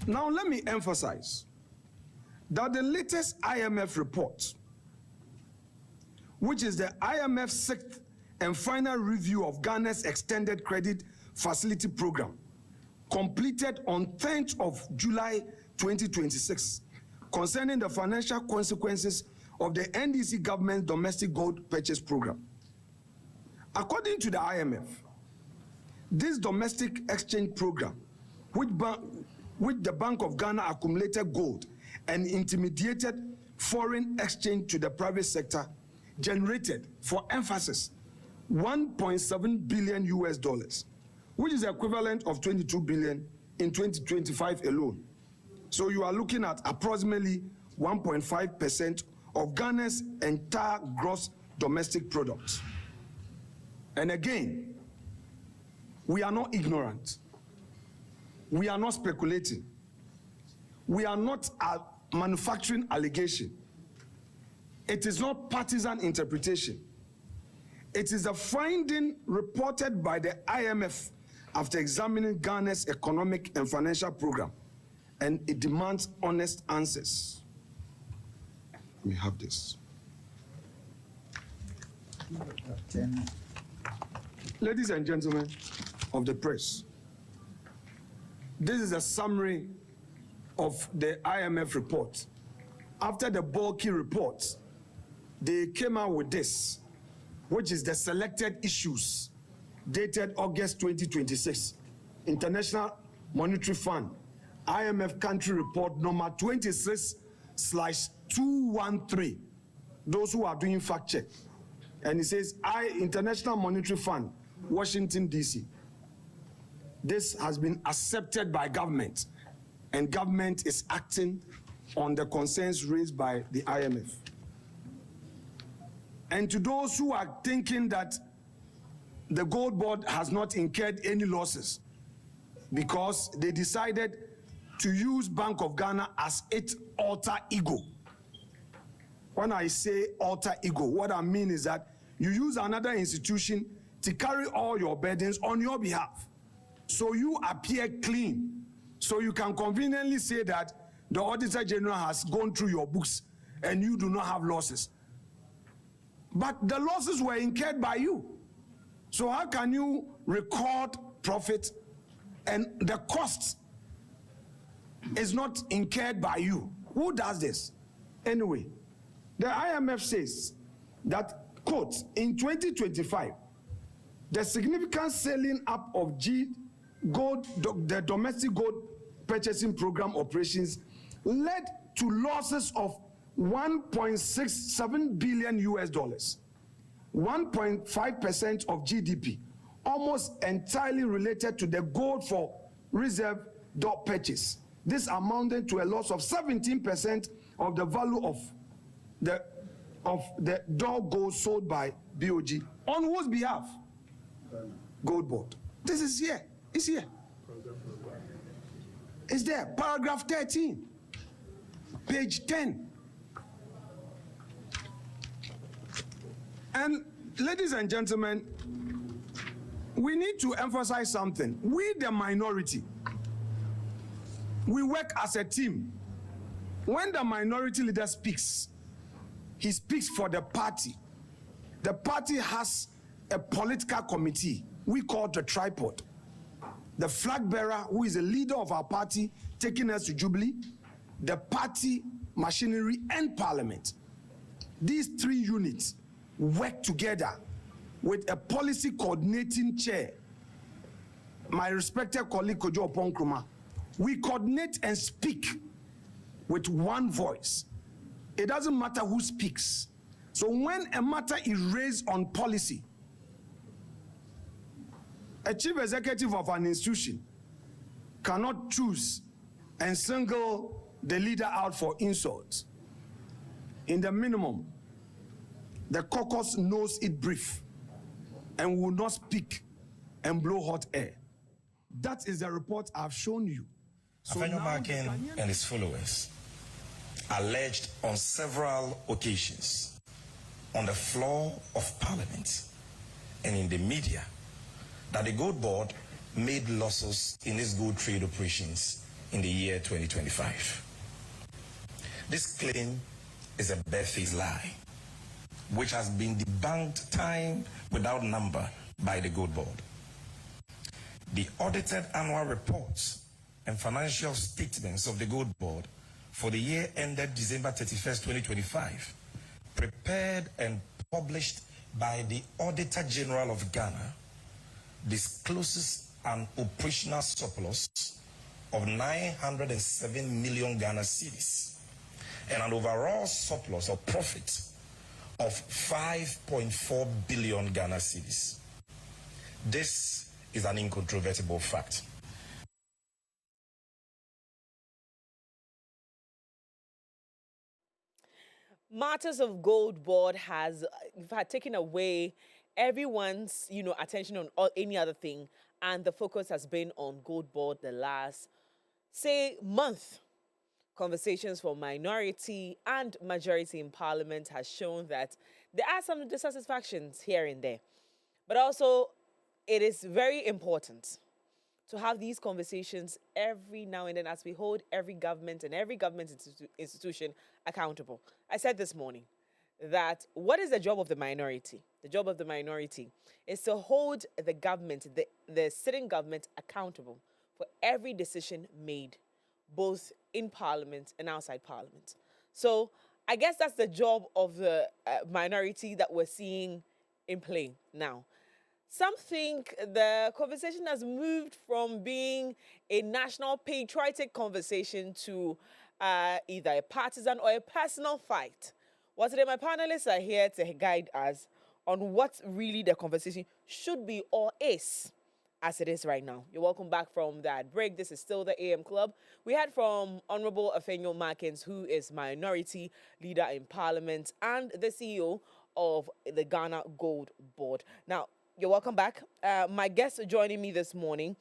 Now, let me emphasize that the latest IMF report, which is the IMF's sixth and final review of Ghana's extended credit facility program, completed on 10th of July 2026, concerning the financial consequences of the NDC government's domestic gold purchase program. According to the IMF, this domestic exchange program, which the Bank of Ghana accumulated gold and intermediated foreign exchange to the private sector, generated, for emphasis, $1.7 billion US, which is equivalent of 22 billion in 2025 alone. So you are looking at approximately 1.5% of Ghana's entire gross domestic product. And again, we are not ignorant. We are not speculating. We are not a manufacturing allegation. It is not partisan interpretation. It is a finding reported by the IMF after examining Ghana's economic and financial program, and it demands honest answers. We have this. Ladies and gentlemen of the press, this is a summary of the IMF report. After the bulky report, they came out with this, which is the selected issues dated August 2026. International Monetary Fund, IMF country report number 26/213. Those who are doing fact check. And it says, International Monetary Fund, Washington, D.C. This has been accepted by government, and government is acting on the concerns raised by the IMF. And to those who are thinking that the Gold Board has not incurred any losses because they decided to use Bank of Ghana as its alter ego. When I say alter ego, what I mean is that you use another institution to carry all your burdens on your behalf. So you appear clean. So you can conveniently say that the Auditor General has gone through your books and you do not have losses. But the losses were incurred by you. So how can you record profit and the cost is not incurred by you? Who does this? Anyway, the IMF says that, quote, in 2025, the significant scaling up of the domestic gold purchasing program operations led to losses of $1.67 billion US, 1.5% of GDP, almost entirely related to the gold for reserve dot purchase. This amounted to a loss of 17% of the value of the dog gold sold by BOG. On whose behalf? GOLDBOD. This is here. It's here. It's there. Paragraph 13. Page 10. And ladies and gentlemen, we need to emphasize something. We, the minority, we work as a team. When the minority leader speaks, he speaks for the party. The party has a political committee we call the tripod. The flag bearer, who is the leader of our party, taking us to Jubilee, the party machinery, and parliament. These three units work together with a policy coordinating chair, my respected colleague Kojo Oponkroma. We coordinate and speak with one voice. It doesn't matter who speaks. So when a matter is raised on policy, a chief executive of an institution cannot choose and single the leader out for insults. In the minimum, the caucus knows it brief and will not speak and blow hot air. That is the report I've shown you. So Makin and his followers alleged on several occasions on the floor of Parliament and in the media that the Gold Board made losses in its gold trade operations in the year 2025. This claim is a barefaced lie, which has been debunked time without number by the Gold Board. The audited annual reports and financial statements of the Gold Board for the year ended December 31st, 2025, prepared and published by the Auditor General of Ghana, discloses an operational surplus of 907 million Ghana cedis and an overall surplus of profit of 5.4 billion Ghana cedis. This is an incontrovertible fact. Matters of Gold Board has taken away everyone's attention on any other thing, and the focus has been on Gold Board the last, say, month. Conversations for minority and majority in Parliament has shown that there are some dissatisfactions here and there, but also it is very important to have these conversations every now and then as we hold every government and every government institution accountable. I said this morning that what is the job of the minority? The job of the minority is to hold the government, the sitting government, accountable for every decision made, both in Parliament and outside Parliament. So I guess that's the job of the minority that we're seeing in play now. Some think the conversation has moved from being a national patriotic conversation to either a partisan or a personal fight. Well, today my panelists are here to guide us on what really the conversation should be or is as it is right now. You're welcome back from that break. This is still the AM Club. We had from Honorable Afenyo Markins, who is minority leader in Parliament and the CEO of the Ghana Gold Board. Now, you're welcome back. My guest joining me this morning,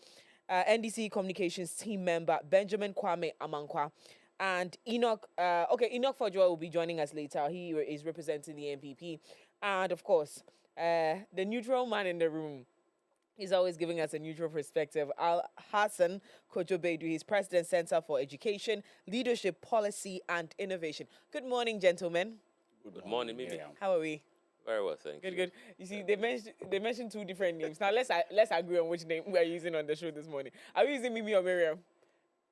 NDC Communications team member Benjamin Kwame Amankwa, and Enoch. Enoch Fodjoa will be joining us later. He is representing the NPP, and of course, the neutral man in the room. He's always giving us a neutral perspective. Al Hassan Kojobedu, he's President Center for Education, Leadership, Policy, and Innovation. Good morning, gentlemen. Good morning, Mimi. How are we? Very well, thank you. Good. You see, they mentioned two different names. Now let's agree on which name we are using on the show this morning. Are we using Mimi or Miriam?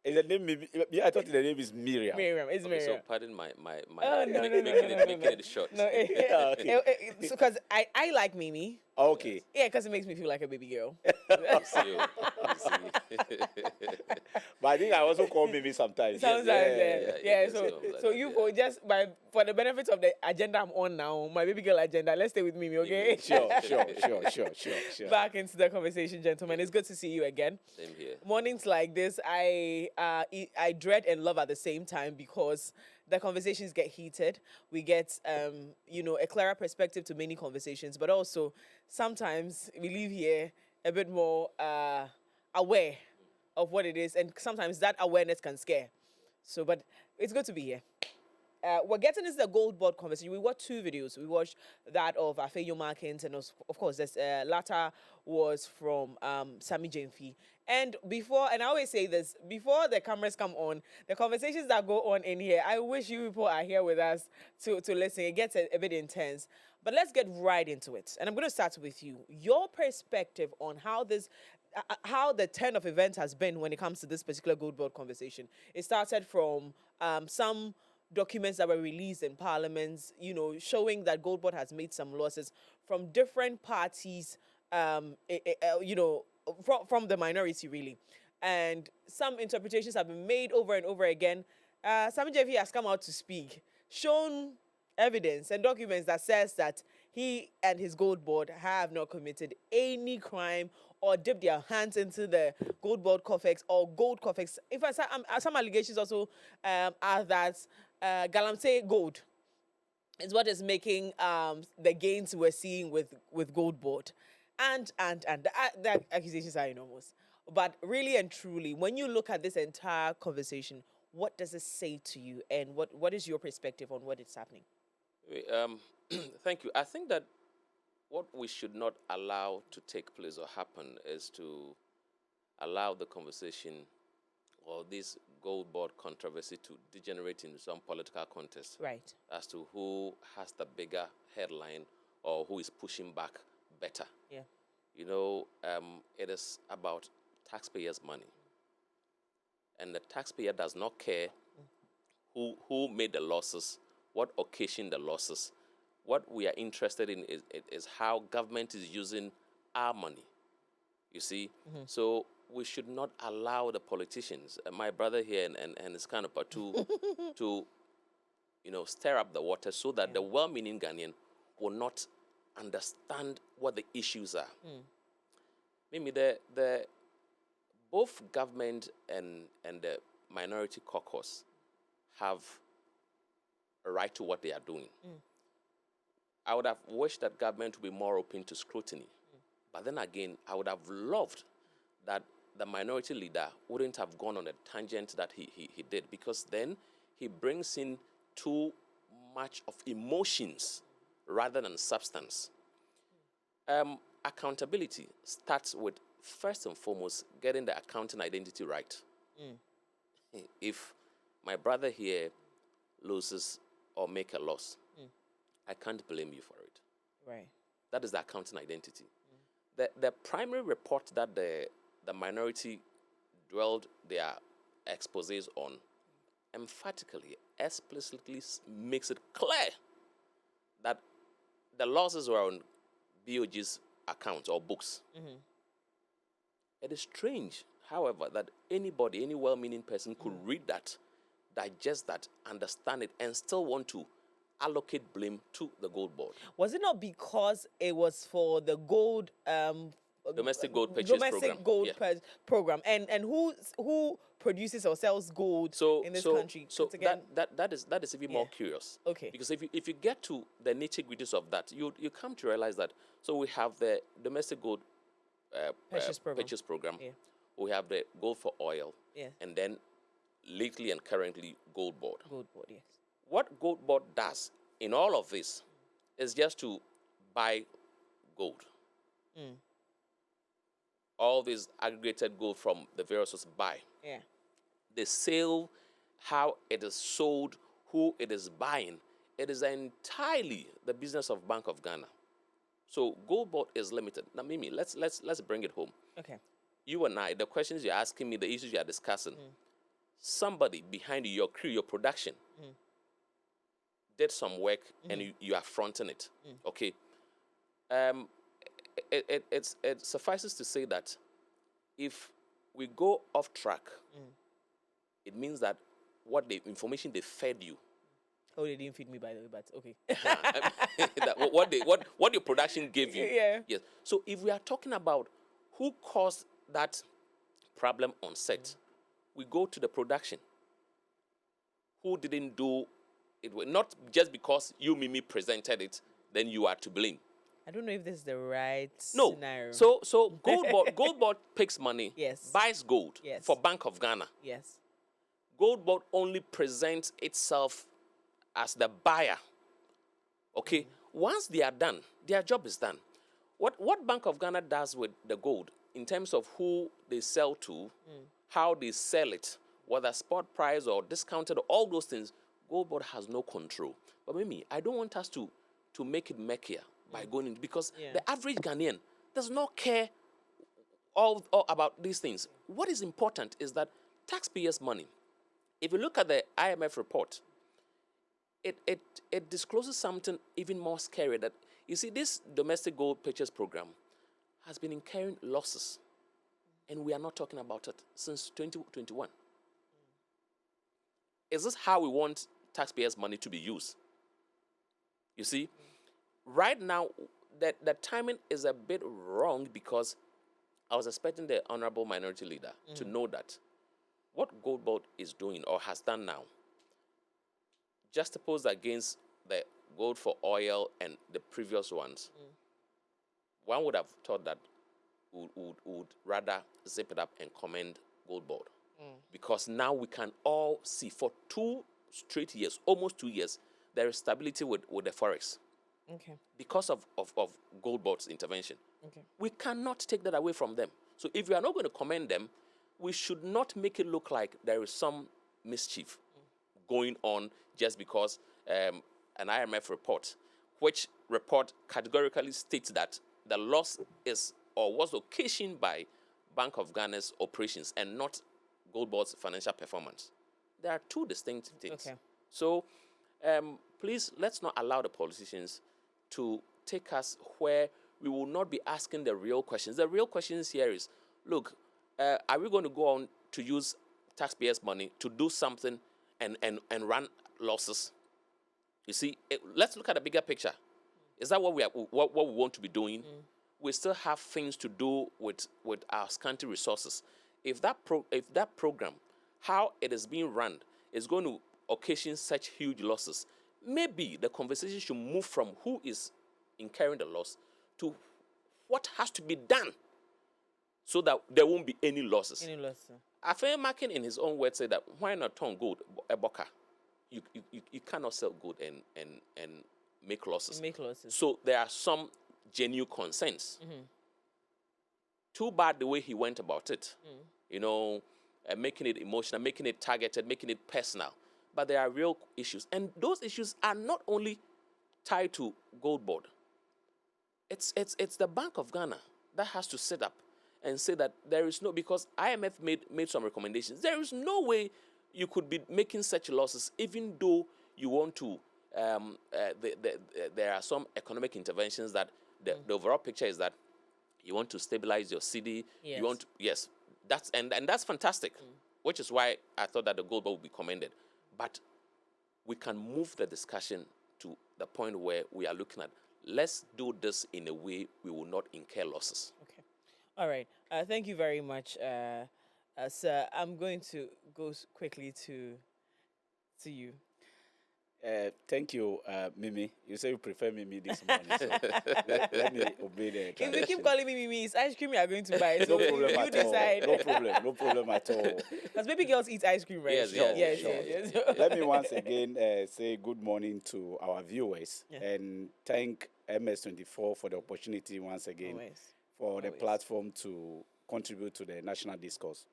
Is the name Mimi? Yeah, I thought the name is Miriam. Miriam, it's Miriam. So pardon my making it short. No, because I like Mimi. Okay. Yeah, because it makes me feel like a baby girl. You see. But I think I also call Mimi sometimes. Yeah. So you for the benefit of the agenda I'm on now, my baby girl agenda, let's stay with Mimi, okay? Sure. Back into the conversation, gentlemen. It's good to see you again. Same here. Mornings like this, I dread and love at the same time because the conversations get heated. We get, a clearer perspective to many conversations, but also sometimes we leave here a bit more aware of what it is, and sometimes that awareness can scare. So, but it's good to be here. We're getting into the Gold Board conversation. We watched two videos. We watched that of Afenyo Markins, and of course, this latter was from Sammy Jemfi. And I always say this, before the cameras come on, the conversations that go on in here, I wish you people are here with us to listen. It gets a bit intense. But let's get right into it. And I'm going to start with you. Your perspective on how the turn of events has been when it comes to this particular Gold Board conversation. It started from some documents that were released in Parliament, showing that Gold Board has made some losses from different parties, from the minority, really. And some interpretations have been made over and over again. Sammy Jemfi has come out to speak, shown evidence and documents that says that he and his Gold Board have not committed any crime or dipped their hands into the Gold Board coffers or gold coffers. In fact, some allegations also are that Galamsey Gold is what is making the gains we're seeing with Gold Board. And the accusations are enormous. But really and truly, when you look at this entire conversation, what does it say to you, and what is your perspective on what is happening? Thank you. I think that what we should not allow to take place or happen is to allow the conversation or this gold board controversy to degenerate in some political contest Right. as to who has the bigger headline or who is pushing back better. Yeah. You know, it is about taxpayers' money. And the taxpayer does not care who made the losses, what occasioned the losses. What we are interested in is how government is using our money. You see? So we should not allow the politicians, my brother here and his counterpart, to stir up the water so that the well-meaning Ghanaian will not understand what the issues are. Maybe both government and the minority caucus have a right to what they are doing. I would have wished that government would be more open to scrutiny. But then again, I would have loved that the minority leader wouldn't have gone on a tangent that he did, because then he brings in too much of emotions rather than substance. Accountability starts with, first and foremost, getting the accounting identity right. If my brother here loses or make a loss, I can't blame you for it. Right. That is the accounting identity. The primary report that the minority dwelled their exposés on emphatically, explicitly makes it clear that the losses were on BOG's accounts or books. It is strange, however, that anybody, any well-meaning person could read that, digest that, understand it, and still want to allocate blame to the gold board. Was it not because it was for the gold Domestic gold purchase domestic program. gold program, and who produces or sells gold in this country? So again, that is even more curious. Okay. Because if you get to the nitty-gritties of that, you come to realize that. So we have the domestic gold purchase program. Yeah. We have the gold for oil. Yeah. And then lately and currently gold board. Gold board, yes. What gold board does in all of this is just to buy gold. All this aggregated gold from the various sources buy. Yeah. The sale, how it is sold, who it is buying, it is entirely the business of Bank of Ghana. So gold board is limited. Now, Mimi, let's bring it home. Okay. You and I, the questions you're asking me, the issues you are discussing, somebody behind you, your crew, your production, did some work and you are fronting it. Okay. It suffices to say that if we go off track, it means that what the information they fed you. Oh, they didn't feed me, by the way, but okay. what your production gave you. Yeah. Yes. So if we are talking about who caused that problem on set, we go to the production. Who didn't do it? Not just because you, Mimi, presented it, then you are to blame. I don't know if this is the right scenario. So gold board picks money, Yes. buys gold Yes. for Bank of Ghana. Yes. Gold board only presents itself as the buyer. Okay, once they are done, their job is done. What Bank of Ghana does with the gold in terms of who they sell to, how they sell it, whether spot price or discounted, all those things, gold board has no control. But Mimi, I don't want us to make it murkier by going in, because the average Ghanaian does not care all about these things. What is important is that taxpayers' money. If you look at the IMF report, it discloses something even more scary, that you see this domestic gold purchase program has been incurring losses, and we are not talking about it since 2021. Is this how we want taxpayers' money to be used? You see, right now, the timing is a bit wrong, because I was expecting the honorable minority leader to know that what Gold Board is doing or has done now, juxtaposed against the gold for oil and the previous ones, one would have thought that would rather zip it up and commend Gold Board. Because now we can all see for 2 straight years, almost 2 years, there is stability with the forex. Okay. Because of Gold Board's intervention. Okay. We cannot take that away from them. So if we are not going to commend them, we should not make it look like there is some mischief going on just because an IMF report, which report categorically states that the loss is or was occasioned by Bank of Ghana's operations and not GOLDBOD's financial performance. There are two distinct things. Okay. So please, let's not allow the politicians to take us where we will not be asking the real questions. The real questions here is, look, are we going to go on to use taxpayers' money to do something and run losses? You see, let's look at the bigger picture. Is that what we want to be doing? We still have things to do with our scanty resources. If that program, how it is being run, is going to occasion such huge losses, maybe the conversation should move from who is incurring the loss to what has to be done so that there won't be any losses. Any loss? Afei Makin, in his own words, said that why not turn gold a boka? You cannot sell gold and make losses. Make losses. So there are some genuine concerns. Too bad the way he went about it. You know, making it emotional, making it targeted, making it personal. But there are real issues. And those issues are not only tied to GOLDBOD. It's the Bank of Ghana that has to sit up and say that there is no, because IMF made some recommendations. There is no way you could be making such losses, even though you want to. There are some economic interventions that the overall picture is that you want to stabilize your city. Yes. You want to, yes, that's and that's fantastic, which is why I thought that the GOLDBOD would be commended. But we can move the discussion to the point where we are looking at, let's do this in a way we will not incur losses. Okay. All right. Thank you very much, sir. I'm going to go quickly to you. Thank you, Mimi. You say you prefer Mimi this morning, so let me obey the If you tradition. keep calling me Mimi, it's ice cream you are going to buy. So No problem you at decide. all. No problem at all. Because baby girls eat ice cream, right? Yes, Sure. yes, yes. Let me once again say good morning to our viewers and thank MS24 for the opportunity once again for the platform to contribute to the national discourse.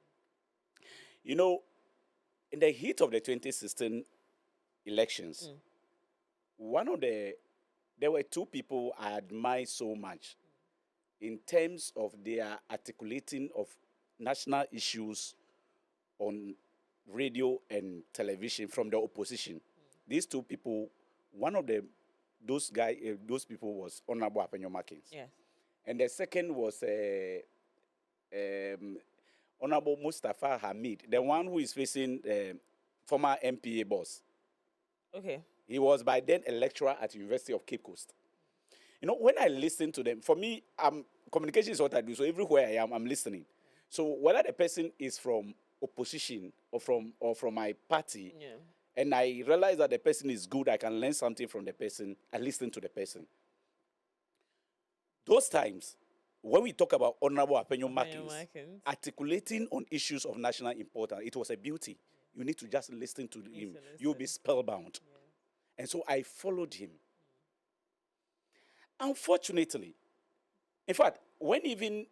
You know, in the heat of the 2016 elections, there were two people I admire so much in terms of their articulating of national issues on radio and television from the opposition. These two people, one of those people was Honorable Apenyo Makins. Yes. And the second was Honorable Mustafa Hamid, the one who is facing former MPA boss. Okay. He was by then a lecturer at the University of Cape Coast. You know, when I listen to them, for me, communication is what I do. So everywhere I am, I'm listening. So whether the person is from opposition or from my party, and I realize that the person is good, I can learn something from the person, I listen to the person. Those times, when we talk about Honorable Apenyo Makins articulating on issues of national importance, it was a beauty. You need to just listen to him. You'll be spellbound. And so I followed him. Unfortunately, in fact, when even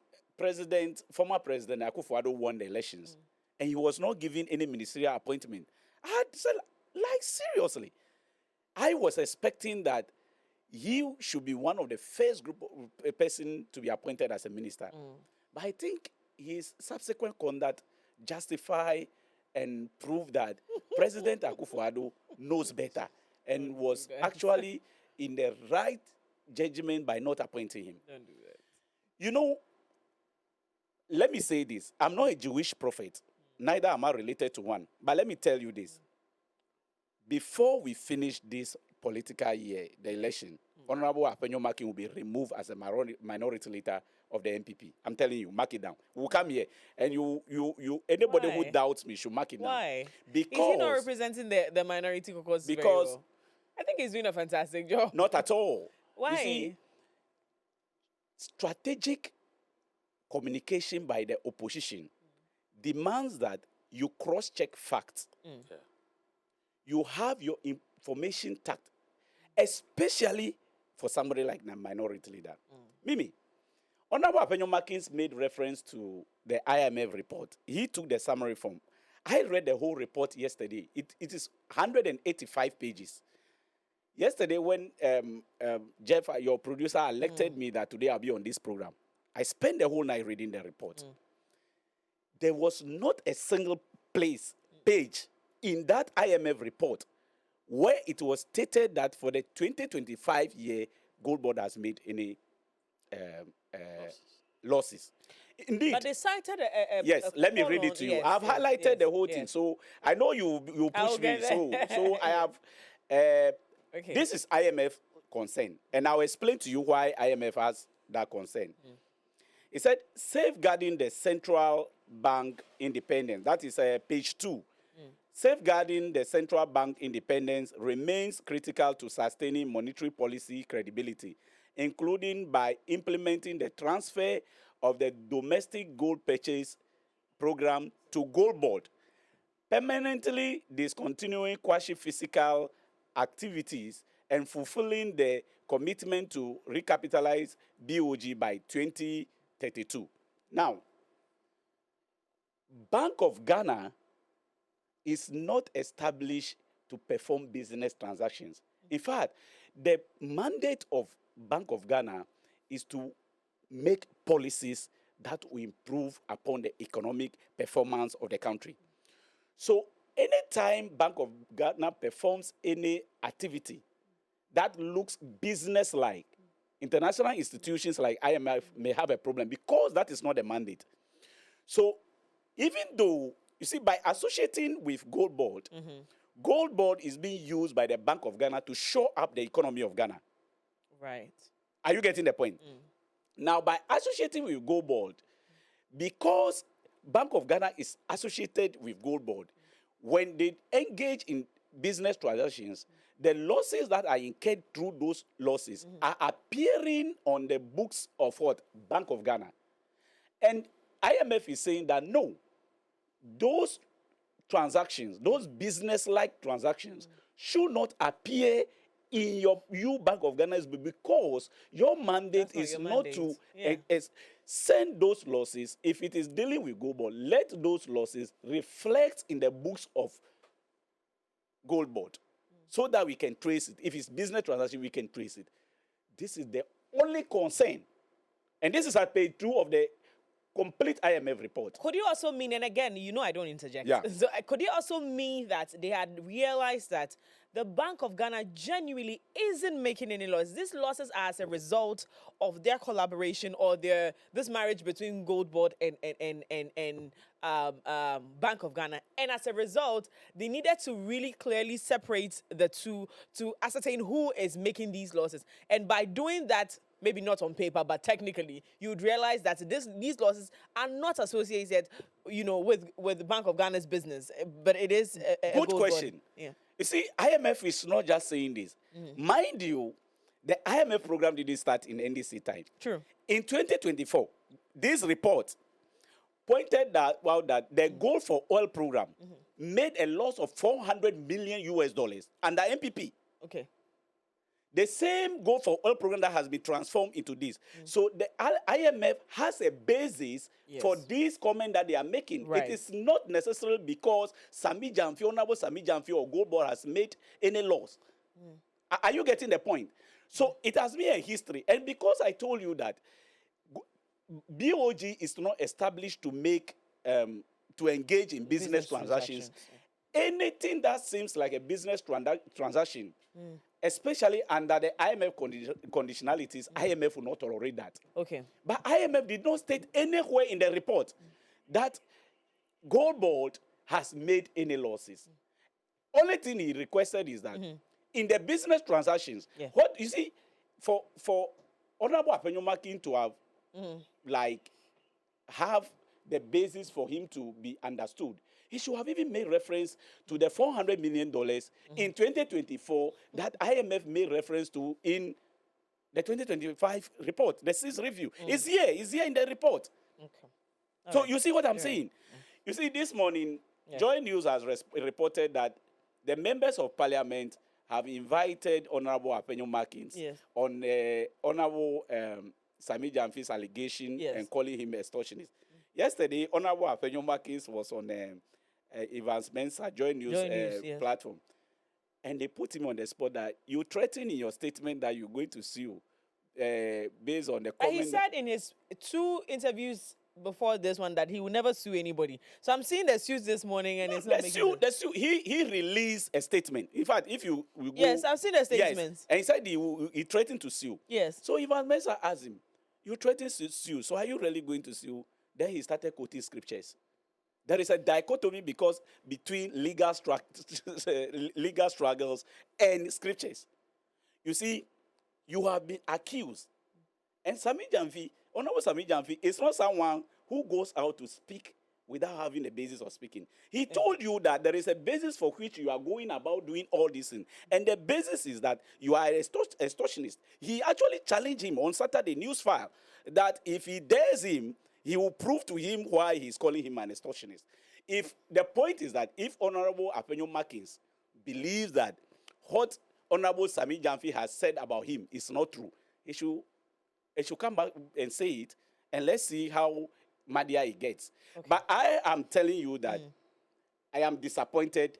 former President Akufo-Addo won the elections, and he was not given any ministerial appointment, I had said, like, seriously, I was expecting that he should be one of the first group of person to be appointed as a minister. But I think his subsequent conduct justify and prove that President Akufo-Addo knows better and was actually in the right judgment by not appointing him. Don't do that. You know, let me say this. I'm not a Jewish prophet. Neither am I related to one. But let me tell you this. Before we finish this political year, the election, Honorable Apenyo Makins will be removed as a minority leader of the NPP. I'm telling you, mark it down. We'll come here, and anybody Why? who doubts me should mark it down. Why? Because is he not representing the minority caucus very Because- well? I think he's doing a fantastic job. not at all. Why? You see, strategic communication by the opposition demands that you cross-check facts. You have your information tagged, especially for somebody like a minority leader. Mimi, Honorable Apenyo Makins made reference to the IMF report. He took the summary form. I read the whole report yesterday. It is 185 pages. Yesterday, when Jeff, your producer, elected me that today I'll be on this program, I spent the whole night reading the report. There was not a single page in that IMF report where it was stated that for the 2025 year, GOLDBOD has made any losses. Indeed. But they cited yes, let me read it to you. Yes, I've highlighted the whole thing, yes. so I know you push me. So I have. Okay. This is IMF concern, and I'll explain to you why IMF has that concern. It said safeguarding the central bank independence. That is page 2. Safeguarding the central bank independence remains critical to sustaining monetary policy credibility, including by implementing the transfer of the domestic gold purchase program to GOLDBOD, permanently discontinuing quasi-physical activities and fulfilling the commitment to recapitalize BOG by 2032. Now, Bank of Ghana is not established to perform business transactions. In fact, the mandate of Bank of Ghana is to make policies that will improve upon the economic performance of the country. So anytime Bank of Ghana performs any activity that looks business-like, international institutions like IMF may have a problem because that is not the mandate. So even though, you see, by associating with GOLDBOD, GOLDBOD is being used by the Bank of Ghana to show up the economy of Ghana. Right. Are you getting the point? Now, by associating with GOLDBOD, because Bank of Ghana is associated with GOLDBOD, when they engage in business transactions, the losses that are incurred through those losses are appearing on the books of what? Bank of Ghana. And IMF is saying that no, those transactions, those business-like transactions, should not appear in you Bank of Ghana's because your mandate is not to send those losses. If it is dealing with GOLDBOD, let those losses reflect in the books of GOLDBOD so that we can trace it. If it's business transaction, we can trace it. This is the only concern. And this is at page 2 of the complete IMF report. Could you also mean, and again, you know I don't interject. Yeah. So could you also mean that they had realized that the Bank of Ghana genuinely isn't making any losses? These losses are as a result of their collaboration or this marriage between GOLDBOD and Bank of Ghana. And as a result, they needed to really clearly separate the two to ascertain who is making these losses. And by doing that, maybe not on paper, but technically, you would realize that these losses are not associated, with Bank of Ghana's business, but it is a good question. Yeah. You see, IMF is not just saying this. Mind you, the IMF program didn't start in NDC time. True. In 2024, this report pointed that the Gold for Oil program made a loss of $400 million under MPP. Okay. The same Gold for Oil program that has been transformed into this. So the IMF has a basis for this comment that they are making. Right. It is not necessarily because Honorable Sami Jamfi or GOLDBOD has made any loss. Are you getting the point? So it has been a history. And because I told you that BOG is not established to make, to engage in business transactions. Anything that seems like a business transaction, especially under the IMF conditionalities, IMF will not tolerate that. Okay. But IMF did not state anywhere in the report that GOLDBOD has made any losses. Only thing he requested is that in the business transactions, what you see, for Honorable Apenyomakin to have have the basis for him to be understood, he should have even made reference to the $400 million in 2024 that IMF made reference to in the 2025 report, the 6th review. It's here in the report. Okay. So you see what I'm saying? You see, this morning, Joy News has reported that the members of parliament have invited Honorable Apenyomakins on Honorable Sami Jamfi's allegation and calling him extortionist. Yesterday, Honorable Apenyomakins was on Evans Mensah, Joy News, Joy News, yes. platform. And they put him on the spot that you threaten in your statement that you're going to sue based on the comment. He said in his 2 interviews before this one that he will never sue anybody. So I'm seeing the suits this morning and it's not making sense. The sue. He released a statement. In fact, if you go, yes, I've seen the statements. Yes, and he said he threatened to sue. Yes. So Evans Mensah asked him, "You threatened to sue. So are you really going to sue?" Then he started quoting scriptures. There is a dichotomy between legal struggles and scriptures. You see, you have been accused. And Sami Jamfi, Honorable Sami Jamfi, is not someone who goes out to speak without having a basis of speaking. He told you that there is a basis for which you are going about doing all these things. And the basis is that you are an extortionist. He actually challenged him on Saturday News File that if he dares him, he will prove to him why he's calling him an extortionist. If the point is that if Honorable Apenyo Markins believes that what Honorable Sami Jamfi has said about him is not true, he should come back and say it, and let's see how Madia it gets. Okay. But I am telling you that I am disappointed.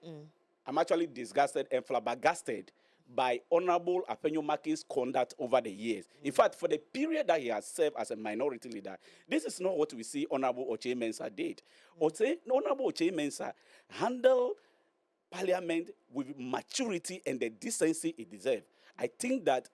I'm actually disgusted and flabbergasted by Honorable Apenyo Markins' conduct over the years. In fact, for the period that he has served as a minority leader, this is not what we see Honorable Ochai Mensah did. Honorable Ochai Mensah handled Parliament with maturity and the decency it deserved. I think that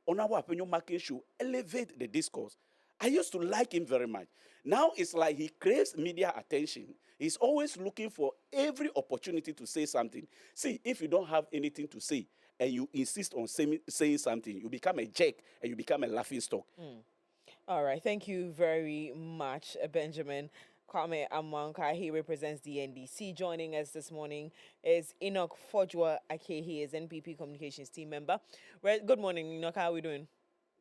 Honorable Apenyo Markins should elevate the discourse. I used to like him very much. Now it's like he craves media attention. He's always looking for every opportunity to say something. See, if you don't have anything to say, and you insist on saying something, you become a jerk and you become a laughing stock. All right. Thank you very much, Benjamin. Kwame Amanka, he represents the NDC. Joining us this morning is Enoch Fojua Ake. He is NPP Communications team member. Right. Good morning, Enoch. How are we doing?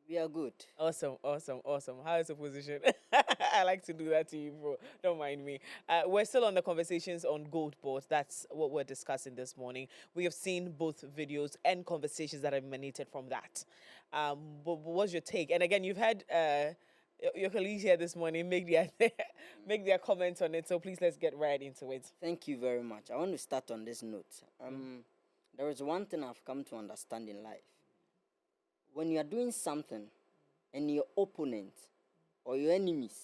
We are good. Awesome. How is the position? I like to do that to you, bro. Don't mind me. We're still on the conversations on GOLDBOD. That's what we're discussing this morning. We have seen both videos and conversations that have emanated from that. But what's your take? And again, you've had your colleagues here this morning make their comments on it. So please, let's get right into it. Thank you very much. I want to start on this note. There is one thing I've come to understand in life. When you are doing something and your opponent or your enemies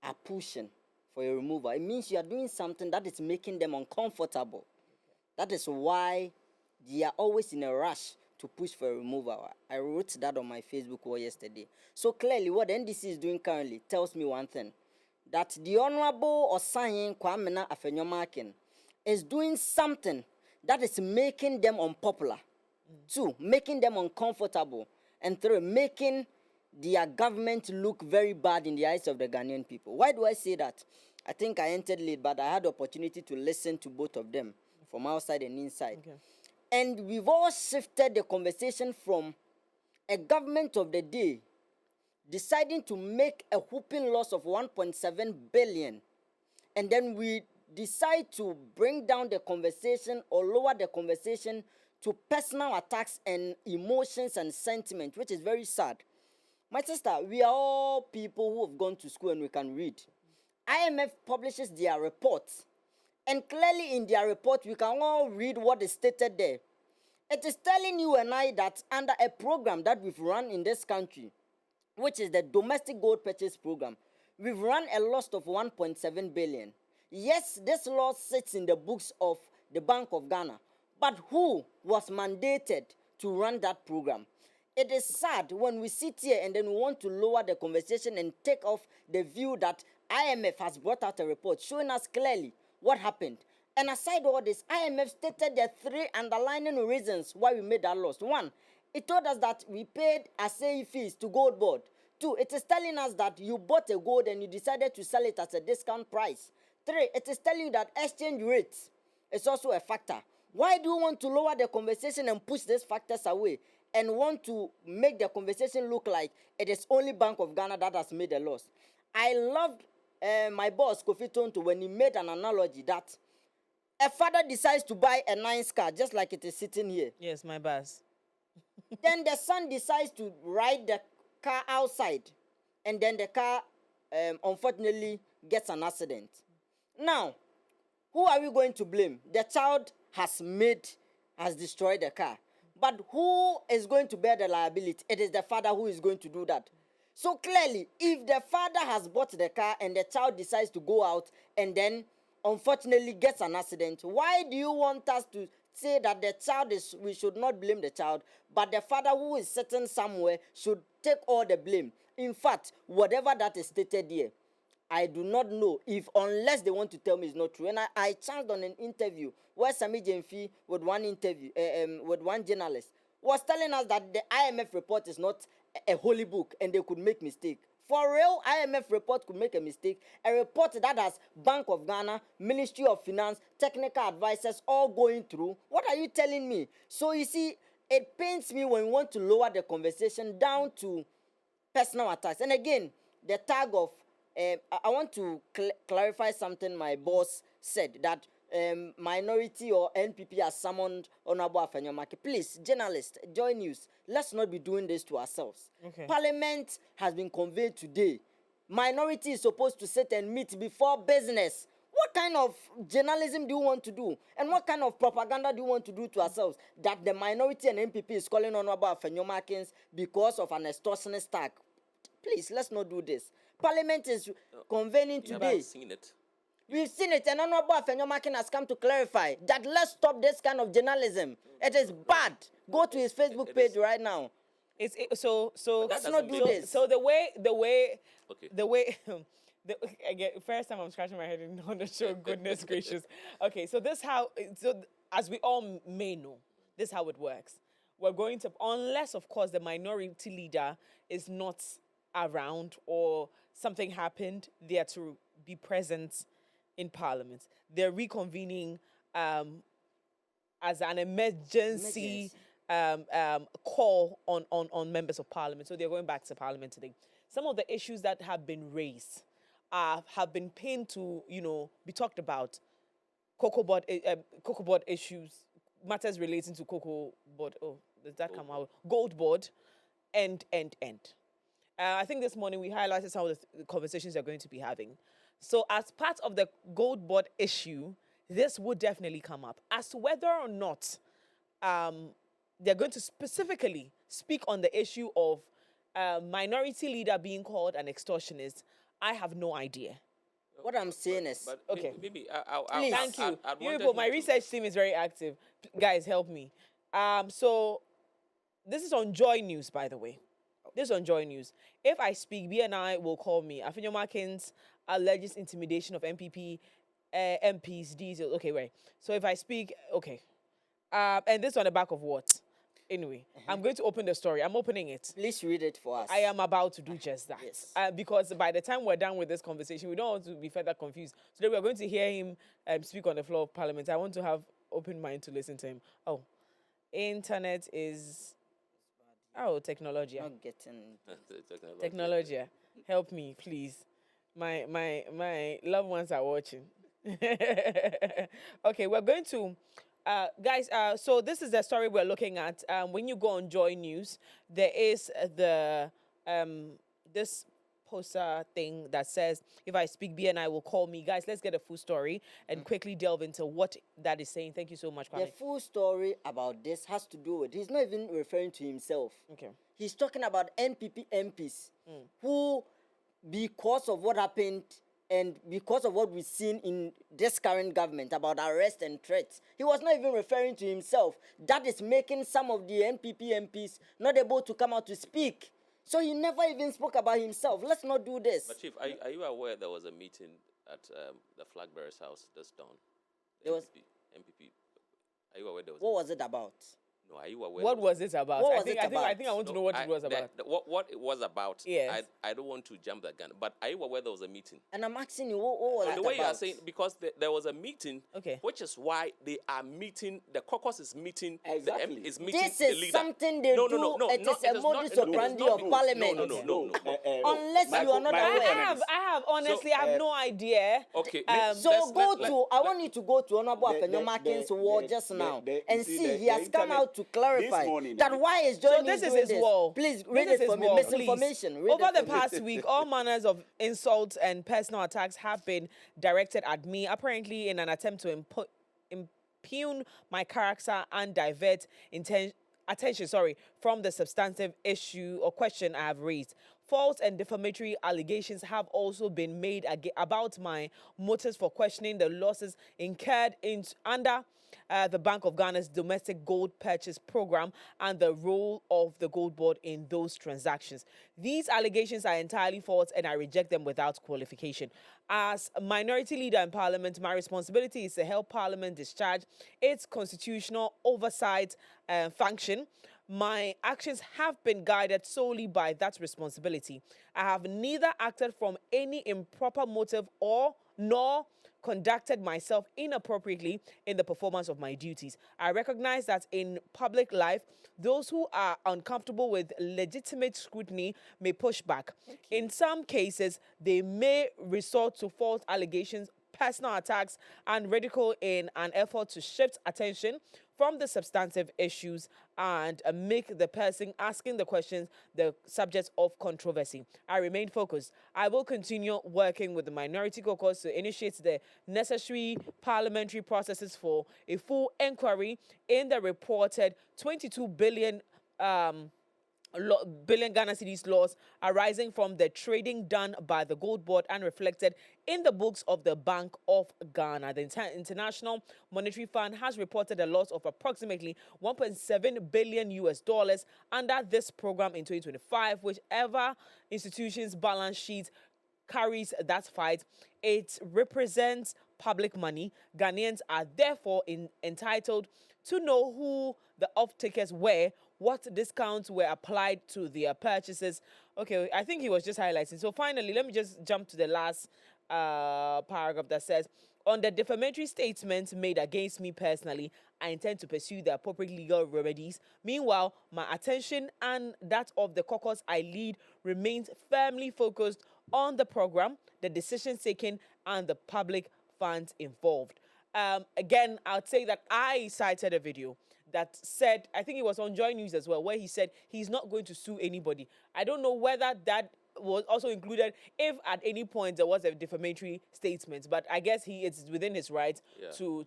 are pushing for your removal, it means you are doing something that is making them uncomfortable. That is why they are always in a rush to push for a removal. I wrote that on my Facebook wall yesterday. So clearly what the NDC is doing currently tells me one thing, that the Honorable Osanyin Kwame Apenyo Markins is doing something that is making them unpopular. 2, making them uncomfortable. And 3, making their government look very bad in the eyes of the Ghanaian people. Why do I say that? I think I entered late, but I had the opportunity to listen to both of them from outside and inside. Okay. And we've all shifted the conversation from a government of the day deciding to make a whooping loss of 1.7 billion. And then we decide to bring down the conversation or lower the conversation to personal attacks and emotions and sentiment, which is very sad. My sister, we are all people who have gone to school and we can read. IMF publishes their reports, and clearly in their report, we can all read what is stated there. It is telling you and I that under a program that we've run in this country, which is the Domestic Gold Purchase Program, we've run a loss of 1.7 billion. Yes, this loss sits in the books of the Bank of Ghana. But who was mandated to run that program? It is sad when we sit here and then we want to lower the conversation and take off the view that IMF has brought out a report showing us clearly what happened. And aside all this, IMF stated the 3 underlying reasons why we made that loss. 1, it told us that we paid assay fees to GOLDBOD. 2, it is telling us that you bought a gold and you decided to sell it at a discount price. 3, it is telling you that exchange rates is also a factor. Why do you want to lower the conversation and push these factors away and want to make the conversation look like it is only Bank of Ghana that has made a loss? I loved my boss, Kofi Tonto, when he made an analogy that a father decides to buy a nice car, just like it is sitting here. Yes, my boss. Then the son decides to ride the car outside, and then the car, unfortunately, gets an accident. Now, who are we going to blame? The child has destroyed the car. But who is going to bear the liability? It is the father who is going to do that. So clearly, if the father has bought the car and the child decides to go out and then unfortunately gets an accident, why do you want us to say that we should not blame the child, but the father who is sitting somewhere should take all the blame? In fact, whatever that is stated here, I do not know unless they want to tell me it's not true. And I chanced on an interview where Sami Jemfi with one journalist was telling us that the IMF report is not a holy book and they could make mistake. For real, IMF report could make a mistake. A report that has Bank of Ghana, Ministry of Finance, technical advisors all going through. What are you telling me? So you see, it pains me when we want to lower the conversation down to personal attacks. And again, the tag of I want to clarify something my boss said, that minority or NPP has summoned Honorable Afenyomarkin. Please, journalists, Joy News, let's not be doing this to ourselves. Okay. Parliament has been convened today. Minority is supposed to sit and meet before business. What kind of journalism do you want to do? And what kind of propaganda do you want to do to ourselves? That the minority and NPP is calling Honorable Afenyomarkin because of an extortionist tag. Please, let's not do this. Parliament is convening today. Seen it. We've seen it, and Honorable Afenyomarkin has come to clarify that let's stop this kind of journalism. It is bad. Go to his Facebook page right now. So Let's not do this. So the way Okay. again, first time I'm scratching my head on the show. Goodness gracious. Okay, so as we all may know, this is how it works. We're going to, unless of course the minority leader is not around or something happened, they are to be present in Parliament. They're reconvening as an emergency call on members of Parliament. So they're going back to Parliament today. Some of the issues that have been raised have been pinned to, be talked about. GOLDBOD issues, matters relating to GOLDBOD. Oh, does that come out? GOLDBOD, end. I think this morning we highlighted some of the conversations they're going to be having. So as part of the GOLDBOD issue, this would definitely come up. As to whether or not they're going to specifically speak on the issue of minority leader being called an extortionist, I have no idea. What I'm saying is... But okay. Maybe Thank you. I'd You people, my research team is very active. Guys, help me. So this is on Joy News, by the way. This is on Joy News. If I speak, BNI will call me. Afenyomarkin's alleges intimidation of MPP, MPs, diesel. Okay, right. So if I speak, okay. And this on the back of what? Anyway, I'm going to open the story. I'm opening it. Please read it for us. I am about to do just that. Yes. Because by the time we're done with this conversation, we don't want to be further confused. Today we're going to hear him speak on the floor of Parliament. I want to have open mind to listen to him. Oh, internet is... Oh, technology. Not getting... Technology. Help me, please. My loved ones are watching. Okay, we're going to... guys, so this is the story we're looking at. When you go on Joy News, there is this poster thing that says, if I speak, BNI will call me. Guys, let's get a full story and quickly delve into what that is saying. Thank you so much, Kwame. The full story about this has to do with, he's not even referring to himself. Okay. He's talking about NPP MPs who, because of what happened and because of what we've seen in this current government about arrest and threats, he was not even referring to himself. That is making some of the NPP MPs not able to come out to speak. So he never even spoke about himself. Let's not do this. But Chief, are you aware there was a meeting at the flag bearer's house this dawn? There was MPP. Are you aware there was? What was it about? No, are you aware? What was it about? What I was think it about? I want to know what it was about. What it was about. Yes. I don't want to jump that gun, but are you aware there was a meeting? And I'm asking you, what was it The way about? you are saying, because there was a meeting, Okay. which is why they are meeting, the caucus is meeting, Exactly. is meeting This the is leader. something they No, do. no, no, It no, is it a is modus not- it is operandi not of because- Parliament. No. Unless you are not aware. I have honestly, I have no idea. Okay. So I want you to go to Honorable Afenyomarkin's wall just now and see he has come out to clarify This morning, that why is So Joy this News is doing his this? wall. Please This read is it his for me. wall, Misinformation. please. Read Over it the for me. past week, all manners of insults and personal attacks have been directed at me, apparently in an attempt to impugn my character and divert attention from the substantive issue or question I have raised. False and defamatory allegations have also been made about my motives for questioning the losses incurred under the Bank of Ghana's domestic gold purchase program and the role of the Gold Board in those transactions. These allegations are entirely false and I reject them without qualification. As minority leader in Parliament, my responsibility is to help Parliament discharge its constitutional oversight function. My actions have been guided solely by that responsibility. I have neither acted from any improper motive nor conducted myself inappropriately in the performance of my duties. I recognize that in public life, those who are uncomfortable with legitimate scrutiny may push back. In some cases, they may resort to false allegations, personal attacks, and ridicule in an effort to shift attention from the substantive issues and make the person asking the questions the subject of controversy. I remain focused. I will continue working with the Minority Caucus to initiate the necessary parliamentary processes for a full inquiry in the reported 22 billion Ghana cedis loss arising from the trading done by the Gold Board and reflected in the books of the Bank of Ghana. The International Monetary Fund has reported a loss of approximately $1.7 billion under this program in 2025. Whichever institution's balance sheet carries that fight, it represents public money. Ghanaians are therefore entitled to know who the off-takers were, what discounts were applied to their purchases. Okay, I think he was just highlighting. So finally, let me just jump to the last paragraph that says, on the defamatory statements made against me personally, I intend to pursue the appropriate legal remedies. Meanwhile, my attention and that of the caucus I lead remains firmly focused on the program, the decisions taken, and the public funds involved. Again, I would say that I cited a video that said, I think it was on Joy News as well, where he said he's not going to sue anybody. I don't know whether that was also included if at any point there was a defamatory statement, but I guess it's within his right to.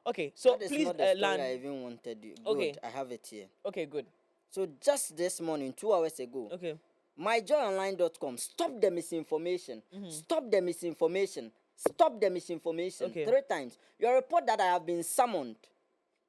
Okay, so that is please not the story land. I even wanted you. Good, Okay. I have it here. Okay, good. So just this morning, 2 hours ago, Okay. myjoyonline.com, stop the misinformation. Stop the misinformation. Stop the misinformation. Okay. 3 times. Your report that I have been summoned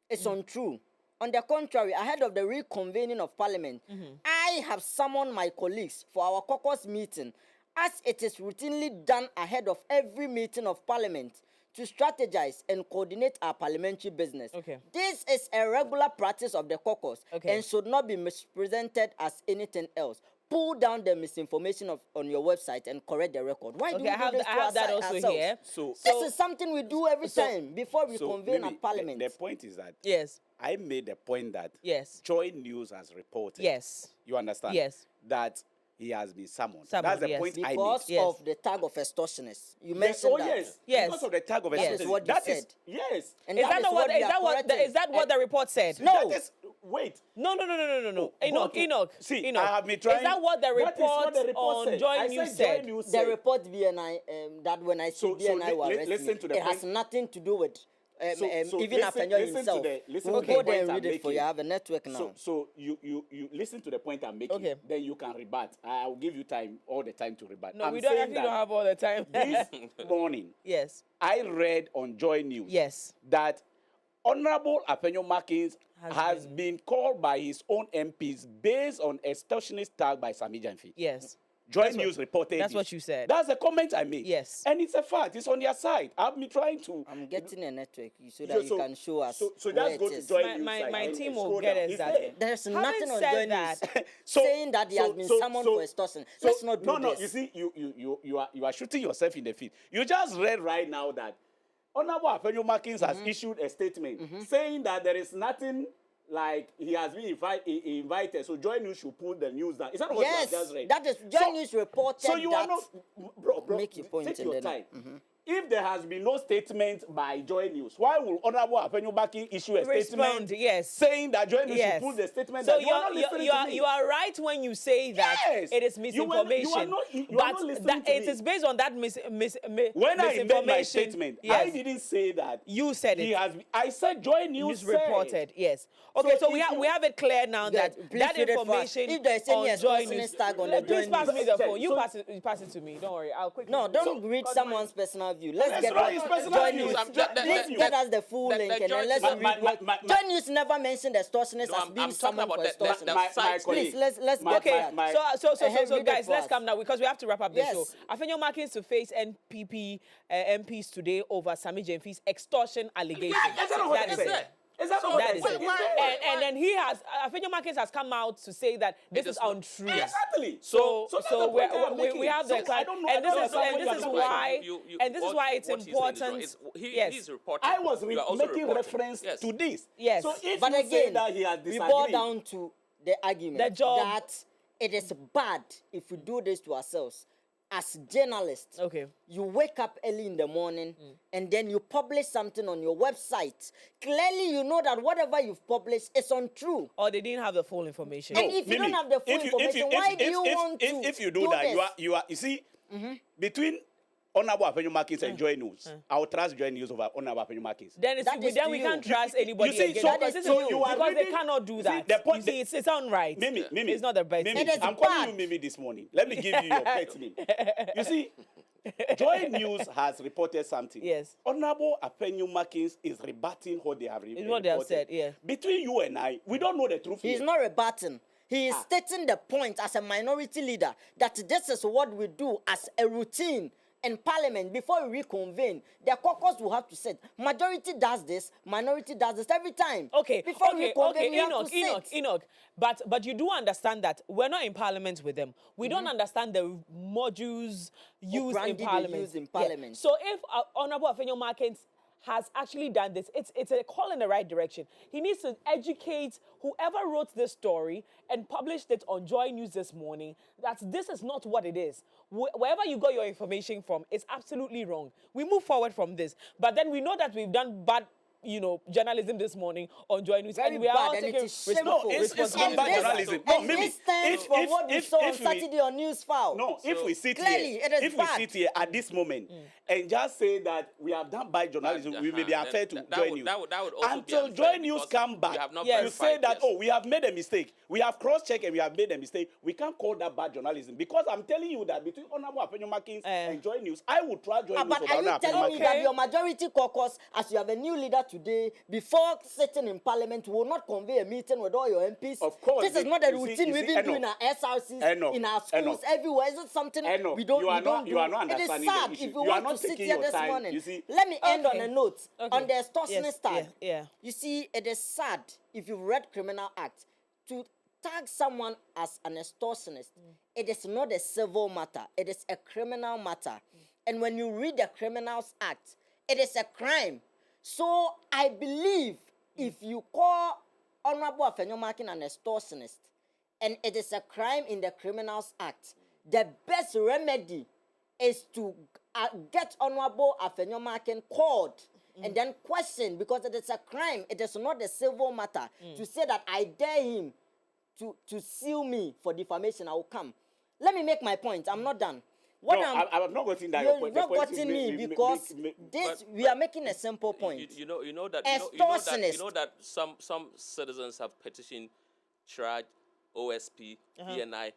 is untrue. On the contrary, ahead of the reconvening of Parliament, I have summoned my colleagues for our caucus meeting, as it is routinely done ahead of every meeting of Parliament, to strategize and coordinate our parliamentary business. Okay. This is a regular practice of the caucus and should not be misrepresented as anything else. Pull down the misinformation on your website and correct the record. Why do we do this to I have that also ourselves? here. This is something we do every time before we convene Mimi, at Parliament. The point is that Yes. I made the point that Yes. Joy News has reported. Yes. You understand? Yes. That he has been summoned. Summoned, That's the yes. point I made. Because Yes. of the tag of extortionist. You Yes, mentioned oh that. yes. Yes. Because of the tag of Yes. extortion. That is what you said. Yes. And Is that that not what? we Is are that what? correcting. Is that what the report said? No. That is, wait. No. Go Enoch. to- See, Enoch. I have been trying. Is that what the That is report, what the report on said. Joy I News said? said? Joy News The said. report BNI, that when I see So BNI will arrest listen me, to the it has point. nothing to do with So even listen- Afenyo listen to himself. listen We'll to the go there point and I'm read it for you. making. I have a network now. So you listen to the point I'm making. Okay. Then you can rebut. I will give you all the time to rebut. No, I'm we don't saying actually that don't have all the time. this morning, Yes. I read on Joy News Yes. that Honorable Afenyo Markins Has been called by his own MPs based on extortionist tag by Sami Janfi. Yes. Joy That's what- News reported that's this. what you said. That's the comment I made. Yes. And it's a fact. It's on their side. I've been trying to. I'm getting a network so that you can show us So where just it go to is. Joy My- News my- site my and team will scroll get down. us It's that. there. There's Having nothing on said Joy that- News So- saying that he has been summoned for extortion. Let's not do No, this. you see, you are shooting yourself in the feet. You just read right now that Honorable Afenyo Markins has issued a statement saying that there is nothing like he has been invited. So Joy News should pull the news down. Is that what you have Yes, just read? that is Joy News reported So you that. are not, bro. Make your point Take and your then- time. if there has been no statement by Joy News, why will Honorable Afenyo-Baki issue a Respond, statement yes. saying that Joy News Yes. should pull the statement So that you are not listening to me? you are right when you say that Yes. it is You misinformation. are not but listening that to it me. is based on that When I made my misinformation. statement, Yes. I didn't say that. You said He it. has. I said Joy News News said. reported, yes. Okay, so if we have it clear now that Please that read it fast. information If there is any on Joy extortionist News. tag on the Please Joy pass News. me the phone. You So- pass it to me. Don't worry. I'll quickly. No, don't read someone's personal view. Let's That's get right, it's personal Joy views. News. The- Please the- get us the full the- link the and then Joy- let's my- read. Joy News never mentioned extortionists as I'm being talking someone about for the extortion. site. Please, let's get Okay, that. so read it guys, let's fast. come now because we have to wrap up the Yes. show. Afenyo Markins to face NPP MPs today over Sami Jemfi's extortion allegations. Is that not what That I is said? it. Is that not That what is I it. said? And then he has Afenyo Markins has come out to say that this is untrue. Exactly. So that's the point I'm we making. have the So I don't know. and I don't this is understand and what this is you're why talking and this is why it's what he's saying is wrong. important. It's- Yes. He's reporting. I was You are also making reporting. reference Yes. to this. Yes. So if But you say again, that he has we disagreed, boil down to the argument The job. that it is bad if we do this to ourselves. As journalists, Okay. you wake up early in the morning and then you publish something on your website. Clearly, you know that whatever you've published is untrue. Or they didn't have the full information. And if you don't have the full information, why do you want to if you do do that, this? you see, between Honorable Afenyo-Markins and Joy News, I will trust Joy News over Honorable Afenyo-Markins. Then That is to we you. can't trust anybody You see, again. so- because this so is you are because they reading- cannot do see, that. the point- you see, it's unright. Mimi, It's not the best. Mimi, It is I'm calling bad. you Mimi this morning. Let me give you your pet name. You see, Joy News has reported something. Yes. Honorable Afenyo-Markins is rebutting what they have It's what they have reported. said, yeah. Between you and I, we don't know the truth. He's yet. not rebutting. He is stating the point as a minority leader that this is what we do as a routine in parliament before we reconvene. The caucus will have to sit. Majority does this, minority does this every time. Okay, Before we reconvene, we Enoch, have to sit. Enoch. But you do understand that we're not in parliament with them. We don't understand the modules used in brandy they parliament. use in parliament. So if Honorable Afenyo Markins has actually done this, it's a call in the right direction. He needs to educate whoever wrote this story and published it on Joy News this morning that this is not what it is. Wherever you got your information from, it's absolutely wrong. We move forward from this. But then we know that we've done bad journalism this morning on Joy News, Very and we are all bad, and taking it is shameful. it's responsibility. not bad journalism. No, And maybe this stands for what we saw on Saturday on News File. No, if we sit clearly, here, it is if bad. we sit here at this moment and just say that we have done bad journalism, we may be unfair to Joy News. That would also be Until unfair Joy News because come back, you have not you say verified, that yes. we have made a mistake. We have cross-checked and we have made a mistake. We can't call that bad journalism because I'm telling you that between Honorable Afenyo-Markins and Joy News, I would try Joy News But over are you Honorable telling me Afenyo-Markins. that your majority caucus, as you have a new leader today, before sitting in parliament, will not convey a meeting with all your MPs? Of course. This is not a You see- routine you we've see, been doing in Enoch. our SRCs, Enoch. in our schools, Enoch. everywhere. Is it something Enoch, we don't you are we don't not- do? you are not It is understanding the sad issue. if you You are want not to sit taking here your this time. morning. You see- Let me end on Okay. a note. Okay. On the extortionist Yes, tag. yeah. You see, it is sad if you read Criminal Act to tag someone as an extortionist. It is not a civil matter. It is a criminal matter. And when you read the Criminals Act, it is a crime. So I believe if you call Honorable Afenyo-Markins an extortionist, and it is a crime in the Criminals Act, the best remedy is to get Honorable Afenyo-Markins called and then questioned, because it is a crime. It is not a civil matter. To say that I dare him to sue me for defamation, I will come. Let me make my point. I'm not done. What No, I'm not getting that. you're Your point. not The point is getting me make- because make- we are making a simple point. You know that some citizens have petitioned CHRAJ, OSP, PNI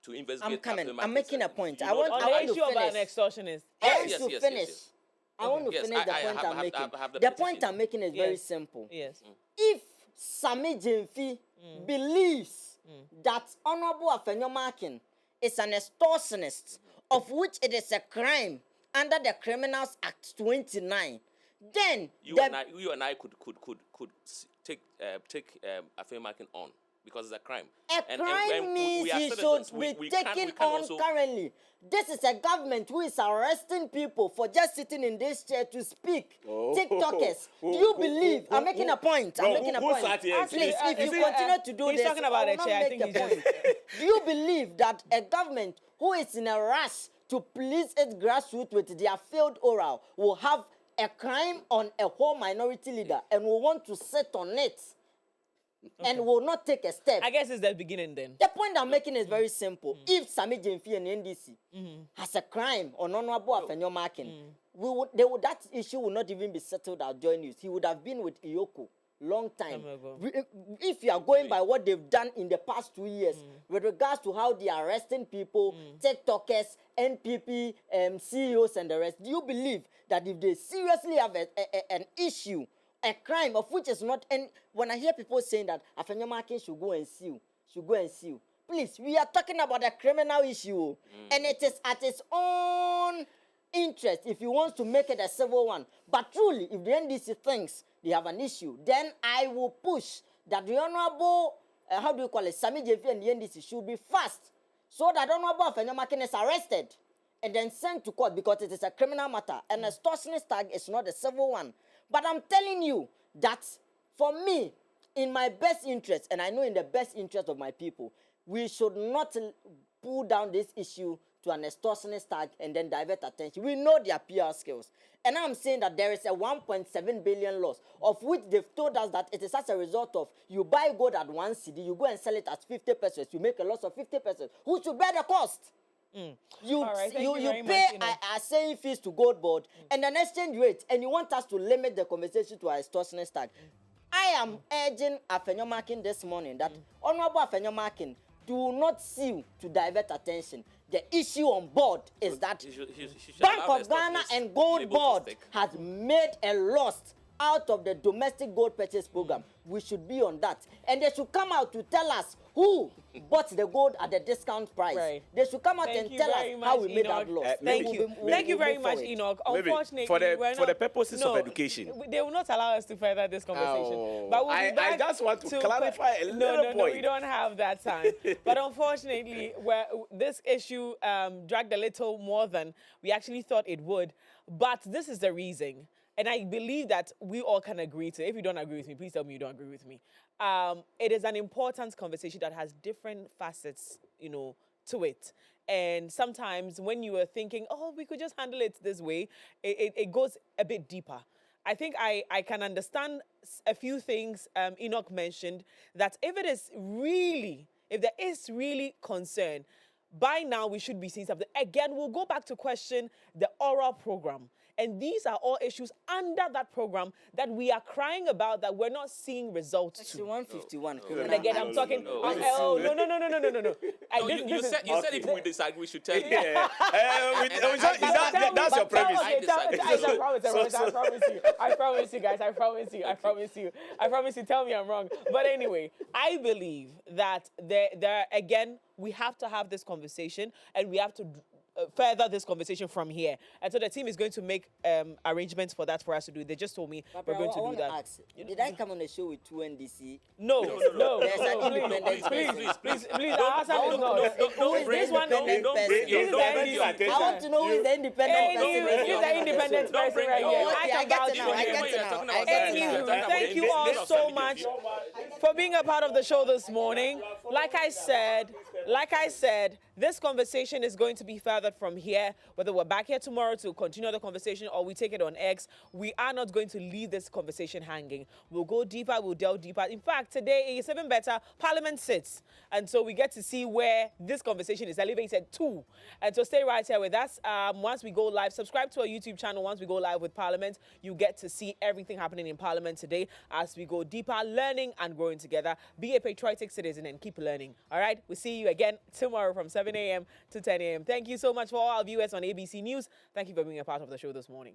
to investigate. I'm coming. Afenyo I'm Markins. making a point. You I know want On that- the to issue of an finish. extortionist. I want Yes, to yes, finish. yes. I want to Yes, finish the I point have- I'm I making. have the The petition. point I'm making is very Yes. simple. Yes. If Sami Jemfi believes that Honorable Afenyo-Markins is an extortionist, of which it is a crime under the Criminals Act 29, then You the- and I could take Afenyo-Markins on because it's a crime. A crime means he should be taken on currently. This is a government who is arresting people for just sitting in this chair to speak. TikTokers. Do you believe? I'm making a point. I'm making a who point. sat here? Please, if Is you it, continue to do he's this, talking about I will a not chair. I make think the he's point. Do you believe that a government who is in a rush to please its grassroots with their failed oral will have a crime on a whole minority leader and will want to sit on it and will not take a step. I guess it's the beginning then. The point I'm making is very simple. If Sami Jemfi and NDC has a crime on Honorable Afenyo Markin, that issue will not even be settled at Joy News. He would have been with Iyoko long time. If you are going by what they've done in the past 2 years with regards to how they are arresting people, TikTokers, NPP, CEOs and the rest, do you believe that if they seriously have an issue, a crime of which is not, and when I hear people saying that Afenyo Markin should go and sue, please, we are talking about a criminal issue, and it is at its own interest if he wants to make it a civil one. But truly, if the NDC thinks they have an issue, then I will push that the Honorable, Sami Jemfi and the NDC should be fast, so that Honorable Afenyo Markin is arrested and then sent to court because it is a criminal matter, and a extortionist tag is not a civil one. But I'm telling you that for me, in my best interest, and I know in the best interest of my people, we should not pull down this issue to an extortionist tag and then divert attention. We know their PR skills. And I'm saying that there is a 1.7 billion loss, of which they've told us that it is as a result of you buy gold at 1 cedi, you go and sell it at 50 pesos, you make a loss of 50 pesos. Who should bear the cost? You pay a saying fees to GOLDBOD and an exchange rate, and you want us to limit the conversation to our extortionist tag. I am urging Afenyo Markin this morning that Honorable Afenyo Markin do not sue to divert attention. The issue on board is that Bank of Ghana and GOLDBOD has made a loss out of the domestic gold purchase program. We should be on that. And they should come out to tell us who bought the gold at the discount price. Right. They should come out and tell us how we made that loss. Thank you very much, Enoch. Unfortunately, for the purposes of education, they will not allow us to further this conversation. But we'll be back I just want to clarify a little point. No, we don't have that time. But unfortunately, this issue dragged a little more than we actually thought it would. But this is the reason. And I believe that we all can agree to. If you don't agree with me, please tell me you don't agree with me. It is an important conversation that has different facets, to it. And sometimes when you are thinking, oh, we could just handle it this way, it goes a bit deeper. I think I can understand a few things Enoch mentioned, that if there is really concern, by now we should be seeing something. Again, we'll go back to question the oral program. And these are all issues under that program that we are crying about, that we're not seeing results to. 151. And again, I'm talking. No. You said if we disagree, we should tell you. That's your premise. I promise you, guys. I promise you. Tell me I'm wrong. But anyway, I believe that there again, we have to have this conversation, and we have to further this conversation from here. And so the team is going to make arrangements for that for us to do. They just told me we're going to do that. Ask, did I come on the show with 2 NDC? No. There's an independent Please. Our answer is no. Who is the independent person? I want to know who is the independent person. He's the independent person right here. I get it now. Thank you all so much for being a part of the show this morning. Like I said, this conversation is going to be furthered from here. Whether we're back here tomorrow to continue the conversation or we take it on X, we are not going to leave this conversation hanging. We'll go deeper, we'll delve deeper. In fact, today is even better. Parliament sits. And so we get to see where this conversation is elevated to. And so stay right here with us. Once we go live, subscribe to our YouTube channel. Once we go live with Parliament, you get to see everything happening in Parliament today as we go deeper, learning and growing together. Be a patriotic citizen and keep learning. All right? We'll see you again tomorrow from 7 a.m. to 10 a.m. Thank you so much for all our viewers on ABC News. Thank you for being a part of the show this morning.